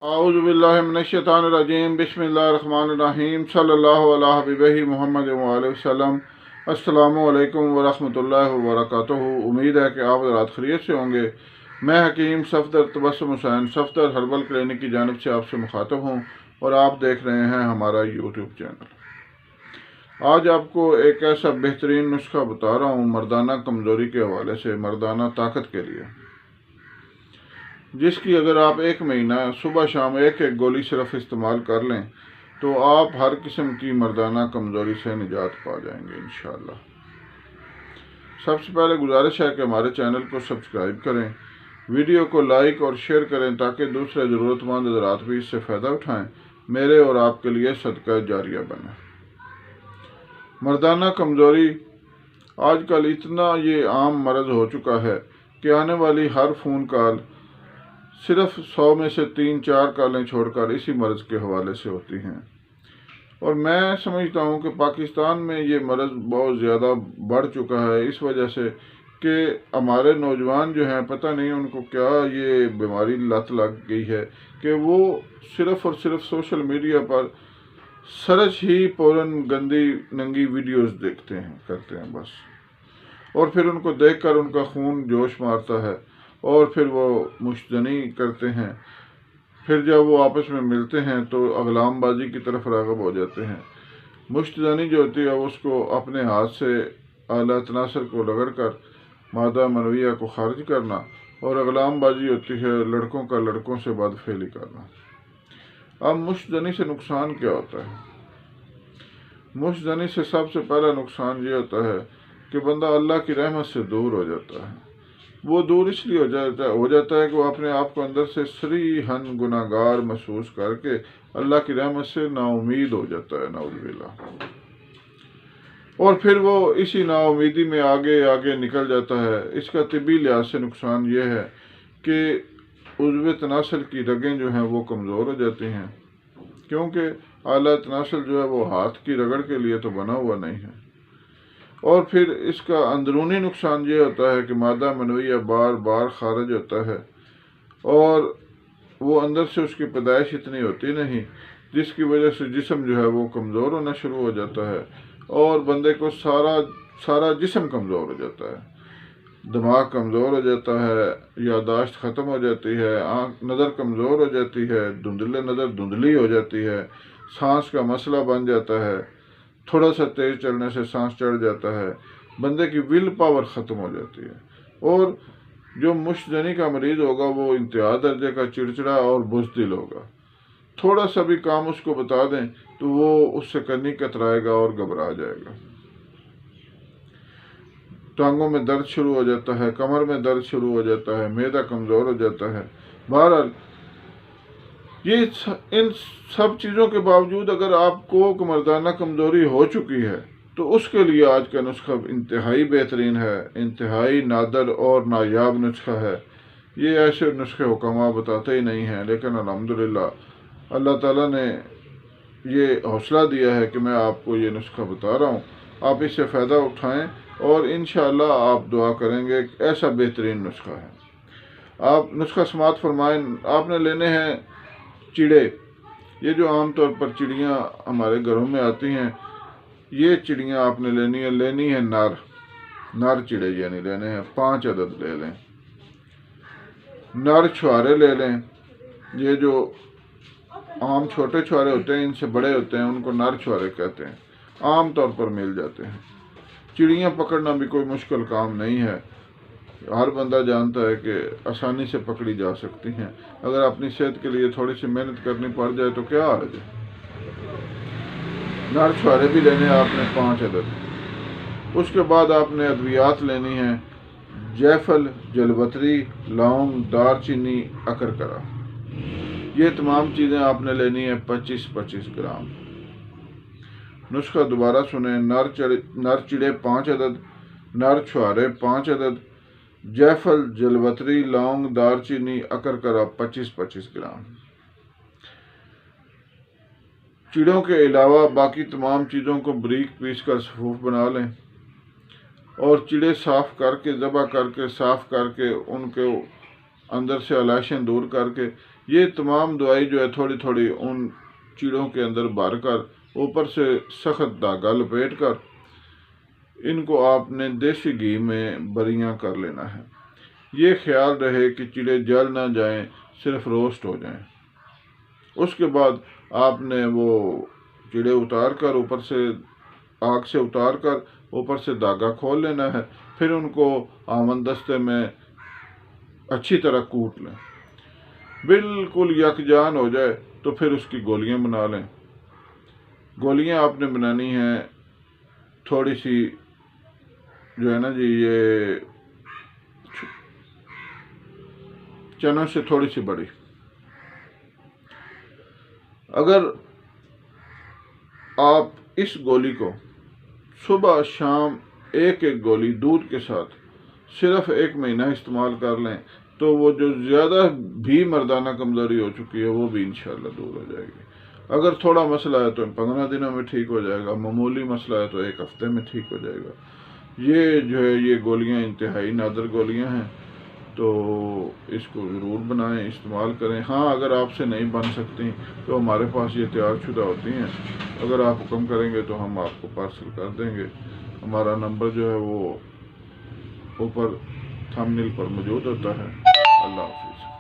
اعوذ باللہ من الشیطان الرجیم بسم اللہ الرحمن الرحیم صلی اللہ علیہ حبیبہ محمد وآلہ وسلم۔ السلام علیکم ورحمۃ اللہ وبرکاتہ۔ امید ہے کہ آپ حضرات خیریت سے ہوں گے۔ میں حکیم صفدر تبسم حسین صفدر ہربل کلینک کی جانب سے آپ سے مخاطب ہوں اور آپ دیکھ رہے ہیں ہمارا یوٹیوب چینل۔ آج آپ کو ایک ایسا بہترین نسخہ بتا رہا ہوں مردانہ کمزوری کے حوالے سے، مردانہ طاقت کے لیے، جس کی اگر آپ ایک مہینہ صبح شام ایک گولی صرف استعمال کر لیں تو آپ ہر قسم کی مردانہ کمزوری سے نجات پا جائیں گے انشاءاللہ۔ سب سے پہلے گزارش ہے کہ ہمارے چینل کو سبسکرائب کریں، ویڈیو کو لائک اور شیئر کریں تاکہ دوسرے ضرورت مند حضرات بھی اس سے فائدہ اٹھائیں، میرے اور آپ کے لیے صدقہ جاریہ بنے۔ مردانہ کمزوری آج کل اتنا یہ عام مرض ہو چکا ہے کہ آنے والی ہر فون کال صرف 100 میں سے 3-4 کالیں چھوڑ کر اسی مرض کے حوالے سے ہوتی ہیں، اور میں سمجھتا ہوں کہ پاکستان میں یہ مرض بہت زیادہ بڑھ چکا ہے، اس وجہ سے کہ ہمارے نوجوان جو ہیں پتہ نہیں ان کو کیا یہ بیماری لت لگ گئی ہے کہ وہ صرف اور صرف سوشل میڈیا پر سرچ ہی پورن گندی ننگی ویڈیوز دیکھتے ہیں کرتے ہیں بس، اور پھر ان کو دیکھ کر ان کا خون جوش مارتا ہے اور پھر وہ مشتنی کرتے ہیں۔ پھر جب وہ آپس میں ملتے ہیں تو اغلام بازی کی طرف راغب ہو جاتے ہیں۔ مشتنی جو ہوتی ہے اس کو اپنے ہاتھ سے اعلیٰ تناسل کو رگڑ کر مادہ منویہ کو خارج کرنا، اور اغلام بازی ہوتی ہے لڑکوں کا لڑکوں سے بدفعلی کرنا۔ اب مشتنی سے نقصان کیا ہوتا ہے؟ مشتنی سے سب سے پہلا نقصان یہ ہوتا ہے کہ بندہ اللہ کی رحمت سے دور ہو جاتا ہے۔ وہ دور اس لیے ہو جاتا ہے کہ وہ اپنے آپ کو اندر سے صریحاً گناہگار محسوس کر کے اللہ کی رحمت سے نا امید ہو جاتا ہے، نعوذ باللہ، اور پھر وہ اسی نا امیدی میں آگے نکل جاتا ہے۔ اس کا طبی لحاظ سے نقصان یہ ہے کہ عضو تناسل کی رگیں جو ہیں وہ کمزور ہو جاتی ہیں، کیونکہ اعلیٰ تناسل جو ہے وہ ہاتھ کی رگڑ کے لیے تو بنا ہوا نہیں ہے۔ اور پھر اس کا اندرونی نقصان یہ ہوتا ہے کہ مادہ منویہ بار بار خارج ہوتا ہے، اور وہ اندر سے اس کی پیدائش اتنی ہوتی نہیں، جس کی وجہ سے جسم جو ہے وہ کمزور ہونا شروع ہو جاتا ہے، اور بندے کو سارا جسم کمزور ہو جاتا ہے، دماغ کمزور ہو جاتا ہے، یادداشت ختم ہو جاتی ہے، نظر کمزور ہو جاتی ہے، نظر دھندلی ہو جاتی ہے، سانس کا مسئلہ بن جاتا ہے، تھوڑا سا تیز چلنے سے سانس چڑھ جاتا ہے، بندے کی ول پاور ختم ہو جاتی ہے، اور جو مشتنی کا مریض ہوگا وہ انتہا درجے کا چڑچڑا اور بزدل ہوگا۔ تھوڑا سا بھی کام اس کو بتا دیں تو وہ اس سے کرنی کترائے گا اور گھبرا جائے گا۔ ٹانگوں میں درد شروع ہو جاتا ہے، کمر میں درد شروع ہو جاتا ہے، معدہ کمزور ہو جاتا ہے۔ بہرحال ان سب چیزوں کے باوجود اگر آپ کو مردانہ کمزوری ہو چکی ہے تو اس کے لیے آج کا نسخہ انتہائی بہترین ہے، انتہائی نادر اور نایاب نسخہ ہے۔ یہ ایسے نسخے حکماء بتاتے ہی نہیں ہیں، لیکن الحمدللہ اللہ تعالیٰ نے یہ حوصلہ دیا ہے کہ میں آپ کو یہ نسخہ بتا رہا ہوں، آپ اس سے فائدہ اٹھائیں اور انشاءاللہ آپ دعا کریں گے۔ ایسا بہترین نسخہ ہے، آپ نسخہ سماعت فرمائیں۔ آپ نے لینے ہیں چڑے، یہ جو عام طور پر چڑیاں ہمارے گھروں میں آتی ہیں، یہ چڑیاں آپ نے لینی ہے نر چڑے، یعنی لینے ہیں 5 عدد لے لیں۔ نر چھوارے لے لیں، یہ جو عام چھوٹے چھوارے ہوتے ہیں ان سے بڑے ہوتے ہیں ان کو نر چھوارے کہتے ہیں، عام طور پر مل جاتے ہیں۔ چڑیاں پکڑنا بھی کوئی مشکل کام نہیں ہے، ہر بندہ جانتا ہے کہ آسانی سے پکڑی جا سکتی ہیں، اگر اپنی صحت کے لیے تھوڑی سی محنت کرنی پڑ جائے تو کیا حرج ہے۔ نر چھوارے بھی لینے آپ نے 5 عدد۔ اس کے بعد آپ نے ادویات لینی ہیں، جیفل، جلبتری، لونگ، دار چینی، اکرکرا، یہ تمام چیزیں آپ نے لینی ہیں 25-25 گرام۔ نسخہ دوبارہ سنیں، نر چڑے 5 عدد، نر چھوارے 5 عدد، جیفل، جلبتری، لونگ، دار چینی، اکرکرا 25-25 گرام۔ چڑوں کے علاوہ باقی تمام چیزوں کو بریک پیس کر صفوف بنا لیں، اور چڑے صاف ذبح کر کے صاف کر کے ان کے اندر سے علائشیں دور کر کے یہ تمام دوائی جو ہے تھوڑی تھوڑی ان چیڑوں کے اندر بھر کر اوپر سے سخت دھاگا لپیٹ کر ان کو آپ نے دیسی گھی میں بریاں کر لینا ہے۔ یہ خیال رہے کہ چیڑے جل نہ جائیں، صرف روسٹ ہو جائیں۔ اس کے بعد آپ نے وہ چیڑے اتار کر اوپر سے آگ سے اتار کر اوپر سے دھاگا کھول لینا ہے۔ پھر ان کو آمن دستے میں اچھی طرح کوٹ لیں، بالکل یکجان ہو جائے تو پھر اس کی گولیاں بنا لیں۔ گولیاں آپ نے بنانی ہیں تھوڑی سی جو ہے نا جی، یہ چنوں سے تھوڑی سی بڑی۔ اگر آپ اس گولی کو صبح شام ایک ایک گولی دودھ کے ساتھ صرف 1 مہینہ استعمال کر لیں تو وہ جو زیادہ بھی مردانہ کمزوری ہو چکی ہے وہ بھی انشاءاللہ دور ہو جائے گی۔ اگر تھوڑا مسئلہ ہے تو 15 دنوں میں ٹھیک ہو جائے گا، معمولی مسئلہ ہے تو 1 ہفتے میں ٹھیک ہو جائے گا۔ یہ جو ہے یہ گولیاں انتہائی نادر گولیاں ہیں، تو اس کو ضرور بنائیں، استعمال کریں۔ ہاں اگر آپ سے نہیں بن سکتی تو ہمارے پاس یہ تیار شدہ ہوتی ہیں، اگر آپ حکم کریں گے تو ہم آپ کو پارسل کر دیں گے۔ ہمارا نمبر جو ہے وہ اوپر تھمبنیل پر موجود ہوتا ہے۔ اللہ حافظ۔